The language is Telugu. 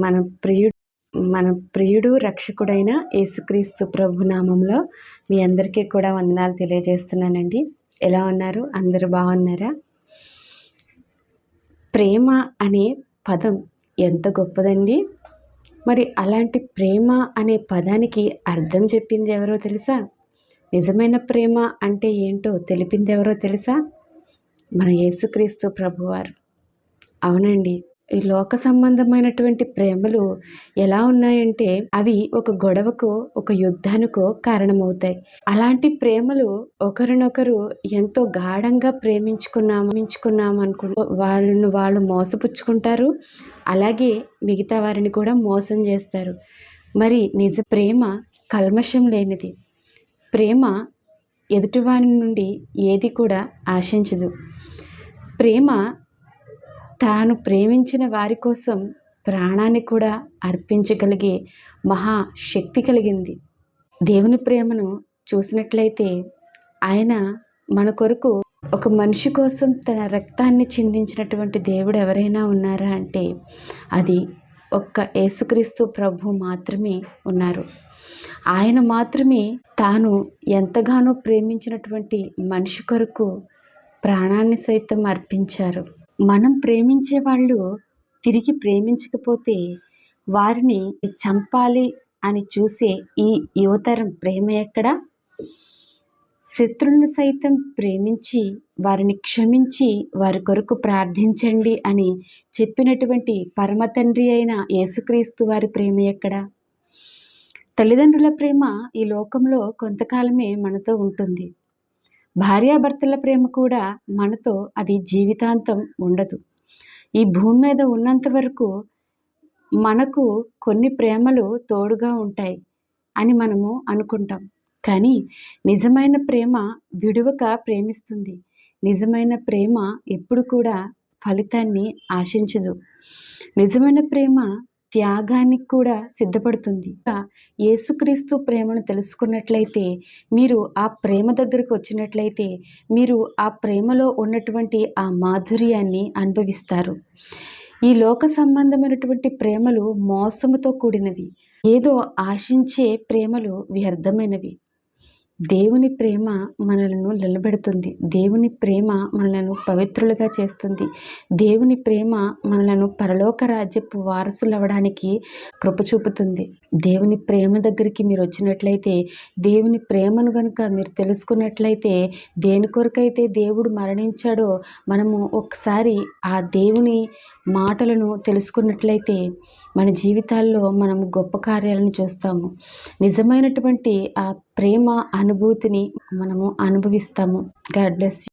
మన ప్రియుడు మన ప్రియుడు రక్షకుడైన యేసుక్రీస్తు ప్రభు నామంలో మీ అందరికీ కూడా వందనాలు తెలియజేస్తున్నానండి. ఎలా ఉన్నారు? అందరూ బాగున్నారా? ప్రేమ అనే పదం ఎంత గొప్పదండి. మరి అలాంటి ప్రేమ అనే పదానికి అర్థం చెప్పింది ఎవరో తెలుసా? నిజమైన ప్రేమ అంటే ఏంటో తెలిపింది ఎవరో తెలుసా? మన యేసుక్రీస్తు ప్రభువారు. అవునండి, ఈ లోక సంబంధమైనటువంటి ప్రేమలు ఎలా ఉన్నాయంటే అవి ఒక గొడవకో ఒక యుద్ధానికో కారణమవుతాయి. అలాంటి ప్రేమలు ఒకరినొకరు ఎంతో గాఢంగా ప్రేమించుకున్నాం అనుకో వాళ్ళను వాళ్ళు మోసపుచ్చుకుంటారు. అలాగే మిగతా వారిని కూడా మోసం చేస్తారు. మరి నిజ ప్రేమ కల్మషం లేనిది. ప్రేమ ఎదుటివాని నుండి ఏది కూడా ఆశించదు. ప్రేమ తాను ప్రేమించిన వారి కోసం ప్రాణాన్ని కూడా అర్పించగలిగే మహాశక్తి కలిగింది. దేవుని ప్రేమను చూసినట్లయితే ఆయన మన కొరకు ఒక మనిషి కోసం తన రక్తాన్ని చిందించినటువంటి దేవుడు ఎవరైనా ఉన్నారా అంటే అది ఒక్క యేసుక్రీస్తు ప్రభు మాత్రమే ఉన్నారు. ఆయన మాత్రమే తాను ఎంతగానో ప్రేమించినటువంటి మనిషి కొరకు ప్రాణాన్ని సైతం అర్పించారు. మనం ప్రేమించే వాళ్ళు తిరిగి ప్రేమించకపోతే వారిని చంపాలి అని చూసే ఈ యువతరం ప్రేమ ఎక్కడ? శత్రువులను సైతం ప్రేమించి వారిని క్షమించి వారి కొరకు ప్రార్థించండి అని చెప్పినటువంటి పరమ తండ్రి అయిన యేసుక్రీస్తు వారి ప్రేమ ఎక్కడ? తల్లిదండ్రుల ప్రేమ ఈ లోకంలో కొంతకాలమే మనతో ఉంటుంది. భార్యాభర్తల ప్రేమ కూడా మనతో అది జీవితాంతం ఉండదు. ఈ భూమి మీద ఉన్నంత వరకు మనకు కొన్ని ప్రేమలు తోడుగా ఉంటాయి అని మనము అనుకుంటాం. కానీ నిజమైన ప్రేమ విడువక ప్రేమిస్తుంది. నిజమైన ప్రేమ ఎప్పుడు కూడా ఫలితాన్ని ఆశించదు. నిజమైన ప్రేమ త్యాగానికి కూడా సిద్ధపడుతుంది. యేసుక్రీస్తు ప్రేమను తెలుసుకున్నట్లయితే, మీరు ఆ ప్రేమ దగ్గరకు వచ్చినట్లయితే మీరు ఆ ప్రేమలో ఉన్నటువంటి ఆ మాధుర్యాన్ని అనుభవిస్తారు. ఈ లోక సంబంధమైనటువంటి ప్రేమలు మోసముతో కూడినవి. ఏదో ఆశించే ప్రేమలు వ్యర్థమైనవి. దేవుని ప్రేమ మనలను నిలబెడుతుంది. దేవుని ప్రేమ మనలను పవిత్రులుగా చేస్తుంది. దేవుని ప్రేమ మనలను పరలోక రాజ్యపు వారసులవ్వడానికి కృప చూపుతుంది. దేవుని ప్రేమ దగ్గరికి మీరు వచ్చినట్లయితే, దేవుని ప్రేమను కనుక మీరు తెలుసుకున్నట్లయితే, దేని కొరకైతే దేవుడు మరణించాడో మనము ఒకసారి ఆ దేవుని మాటలను తెలుసుకున్నట్లయితే మన జీవితాల్లో మనం గొప్ప కార్యాలను చూస్తాము. నిజమైనటువంటి ఆ ప్రేమ అనుభూతిని మనము అనుభవిస్తాము. God bless you.